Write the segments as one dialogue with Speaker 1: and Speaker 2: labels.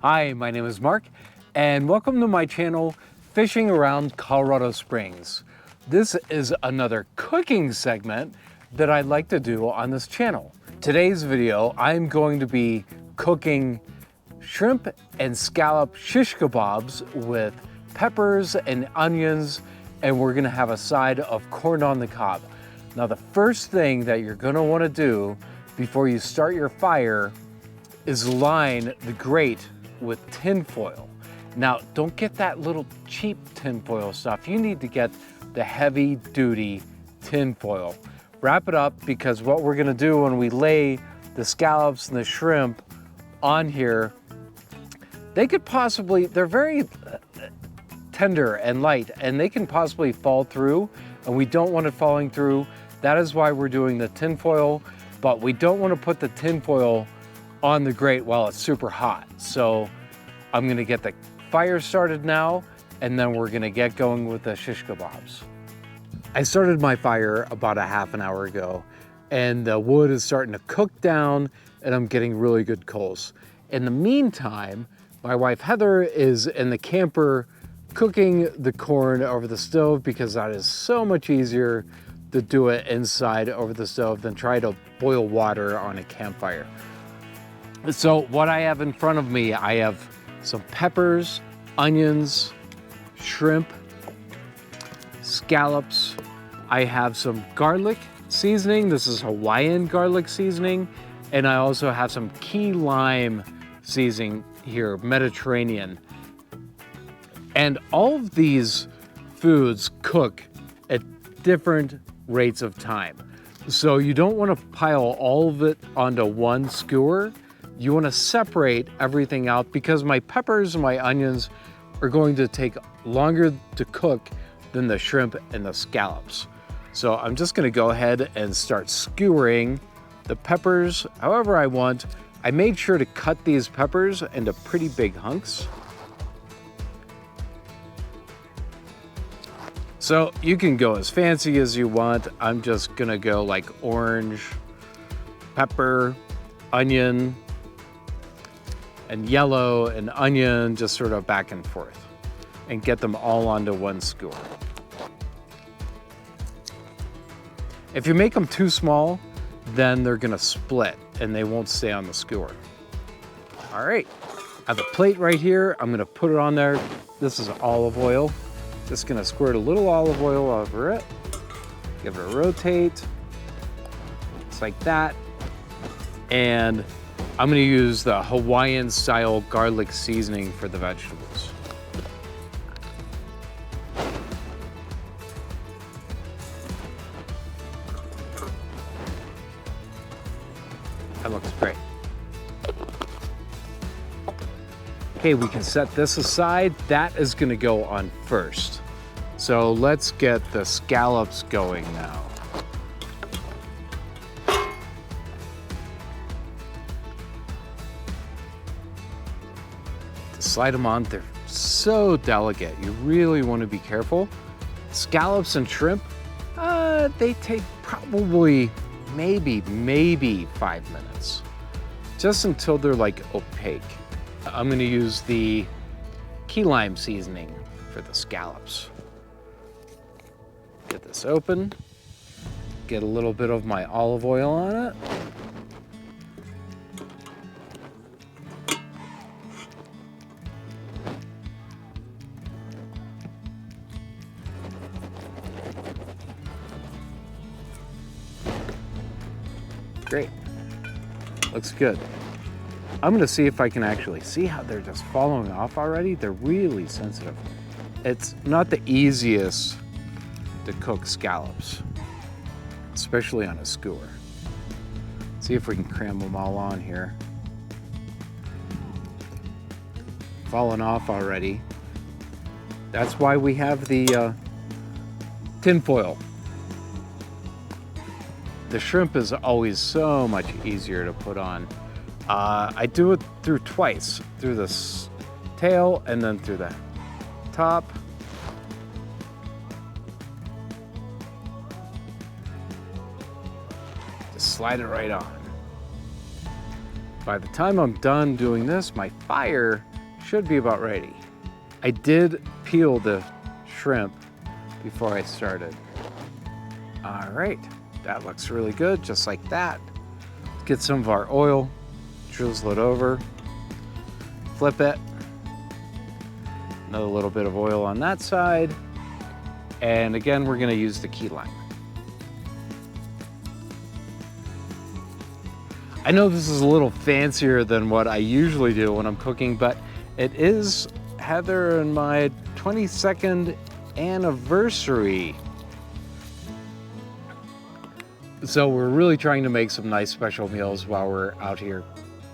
Speaker 1: Hi, my name is Mark, and welcome to my channel, Fishing Around Colorado Springs. This is another cooking segment that I'd like to do on this channel. Today's video, I'm going to be cooking shrimp and scallop shish kebabs with peppers and onions, and we're gonna have a side of corn on the cob. Now, the first thing that you're gonna wanna do before you start your fire is line the grate with tin foil. Now, don't get that little cheap tin foil stuff. You need to get the heavy duty tin foil. Wrap it up, because what we're gonna do when we lay the scallops and the shrimp on here, they're very tender and light, and they can possibly fall through, and we don't want it falling through. That is why we're doing the tin foil, but we don't want to put the tin foil on the grate while it's super hot. So I'm gonna get the fire started now, and then we're gonna get going with the shish kebabs. I started my fire about a half an hour ago, and the wood is starting to cook down, and I'm getting really good coals. In the meantime, my wife Heather is in the camper cooking the corn over the stove, because that is so much easier to do it inside over the stove than try to boil water on a campfire. So what I have in front of me, I have some peppers, onions, shrimp, scallops. I have some garlic seasoning. This is Hawaiian garlic seasoning. And I also have some key lime seasoning here, Mediterranean. And all of these foods cook at different rates of time. So you don't want to pile all of it onto one skewer. You want to separate everything out, because my peppers and my onions are going to take longer to cook than the shrimp and the scallops. So I'm just going to go ahead and start skewering the peppers however I want. I made sure to cut these peppers into pretty big hunks. So you can go as fancy as you want. I'm just going to go like orange, pepper, onion, and yellow and onion, just sort of back and forth, and get them all onto one skewer. If you make them too small, then they're gonna split and they won't stay on the skewer. All right, I have a plate right here. I'm gonna put it on there. This is olive oil. Just gonna squirt a little olive oil over it. Give it a rotate, just like that. And I'm gonna use the Hawaiian style garlic seasoning for the vegetables. That looks great. Okay, we can set this aside. That is gonna go on first. So let's get the scallops going now. Slide them on. They're so delicate. You really want to be careful. Scallops and shrimp, they take probably maybe 5 minutes, just until they're like opaque. I'm going to use the key lime seasoning for the scallops. Get this open. Get a little bit of my olive oil on it. Great, looks good. I'm gonna see if I can actually see how they're just falling off already. They're really sensitive. It's not the easiest to cook scallops, especially on a skewer. See if we can cram them all on here. Falling off already. That's why we have the tin foil. The shrimp is always so much easier to put on. I do it through twice, through the tail and then through the top. Just slide it right on. By the time I'm done doing this, my fire should be about ready. I did peel the shrimp before I started. All right, that looks really good, just like that. Let's get some of our oil, drizzle it over, flip it. Another little bit of oil on that side. And again, we're gonna use the key lime. I know this is a little fancier than what I usually do when I'm cooking, but it is Heather and my 22nd anniversary. So we're really trying to make some nice special meals while we're out here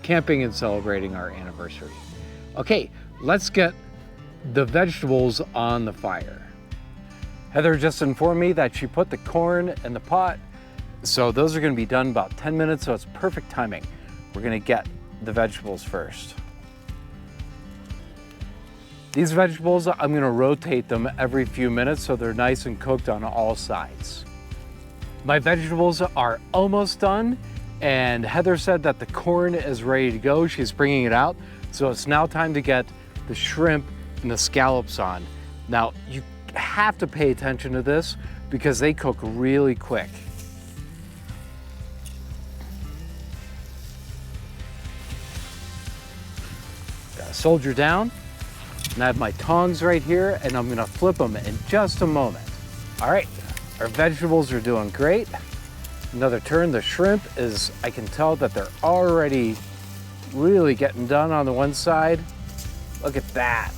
Speaker 1: camping and celebrating our anniversary. Okay, let's get the vegetables on the fire. Heather just informed me that she put the corn in the pot. So those are gonna be done in about 10 minutes, so it's perfect timing. We're gonna get the vegetables first. These vegetables, I'm gonna rotate them every few minutes so they're nice and cooked on all sides. My vegetables are almost done, and Heather said that the corn is ready to go. She's bringing it out. So it's now time to get the shrimp and the scallops on. Now, you have to pay attention to this because they cook really quick. Soldier down, and I have my tongs right here, and I'm gonna flip them in just a moment. All right, our vegetables are doing great. Another turn, the shrimp is, I can tell that they're already really getting done on the one side. Look at that.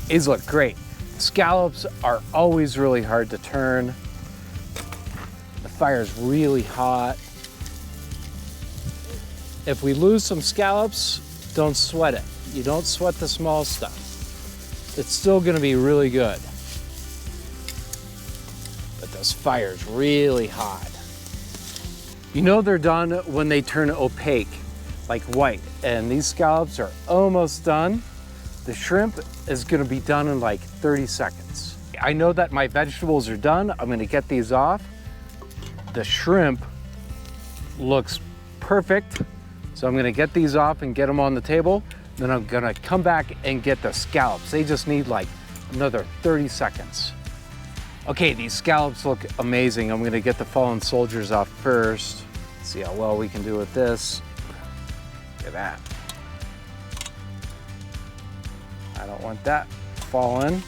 Speaker 1: These look great. Scallops are always really hard to turn. The fire's really hot. If we lose some scallops, don't sweat it. You don't sweat the small stuff. It's still gonna be really good. But this fire's really hot. You know they're done when they turn opaque, like white. And these scallops are almost done. The shrimp is gonna be done in like 30 seconds. I know that my vegetables are done. I'm gonna get these off. The shrimp looks perfect. So I'm gonna get these off and get them on the table. Then I'm gonna come back and get the scallops. They just need like another 30 seconds. Okay, these scallops look amazing. I'm gonna get the fallen soldiers off first. See how well we can do with this. Look at that. I don't want that fallen.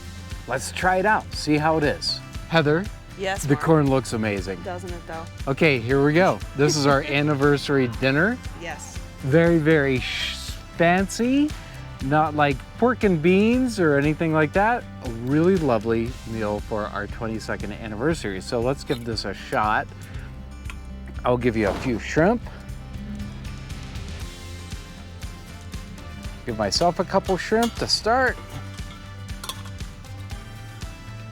Speaker 1: Let's try it out, see how it is. Heather,
Speaker 2: yes,
Speaker 1: the
Speaker 2: Mark.
Speaker 1: corn looks amazing.
Speaker 2: Doesn't it though?
Speaker 1: Okay, here we go. This is our anniversary dinner.
Speaker 2: Yes.
Speaker 1: Very, very fancy, not like pork and beans or anything like that. A really lovely meal for our 22nd anniversary. So let's give this a shot. I'll give you a few shrimp. Give myself a couple shrimp to start.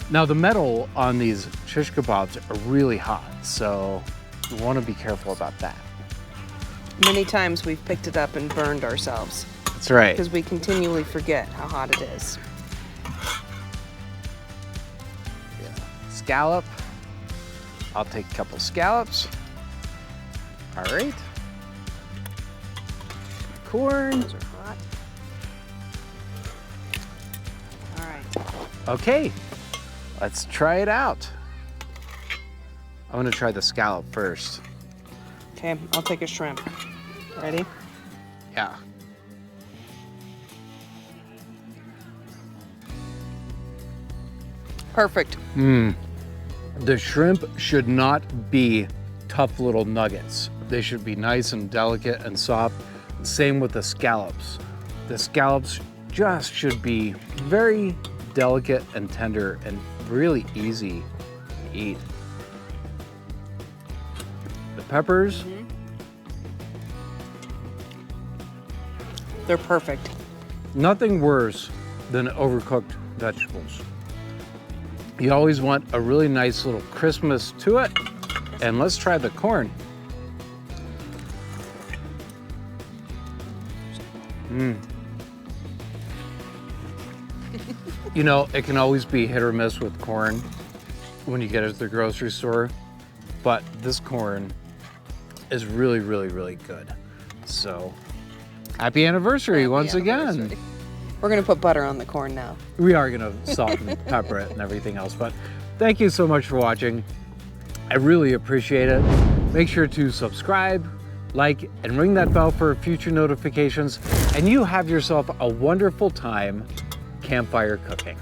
Speaker 1: Now the metal on these shish kebabs are really hot, so you want to be careful about that.
Speaker 2: Many times we've picked it up and burned ourselves.
Speaker 1: That's right.
Speaker 2: Because we continually forget how hot it is.
Speaker 1: Yeah. Scallop. I'll take a couple scallops. All right. Corn.
Speaker 2: Those are hot. All right.
Speaker 1: Okay, let's try it out. I'm gonna try the scallop first.
Speaker 2: Okay, I'll take a shrimp. Ready?
Speaker 1: Yeah.
Speaker 2: Perfect.
Speaker 1: The shrimp should not be tough little nuggets. They should be nice and delicate and soft. Same with the scallops. The scallops just should be very delicate and tender and really easy to eat. The peppers.
Speaker 2: They're perfect.
Speaker 1: Nothing worse than overcooked vegetables. You always want a really nice little crispness to it. And let's try the corn. You know, it can always be hit or miss with corn when you get it at the grocery store, but this corn is really, really, really good. So happy anniversary once again.
Speaker 2: We're gonna put butter on the corn now.
Speaker 1: We are gonna salt and pepper it and everything else, but thank you so much for watching. I really appreciate it. Make sure to subscribe, like, and ring that bell for future notifications, and you have yourself a wonderful time campfire cooking.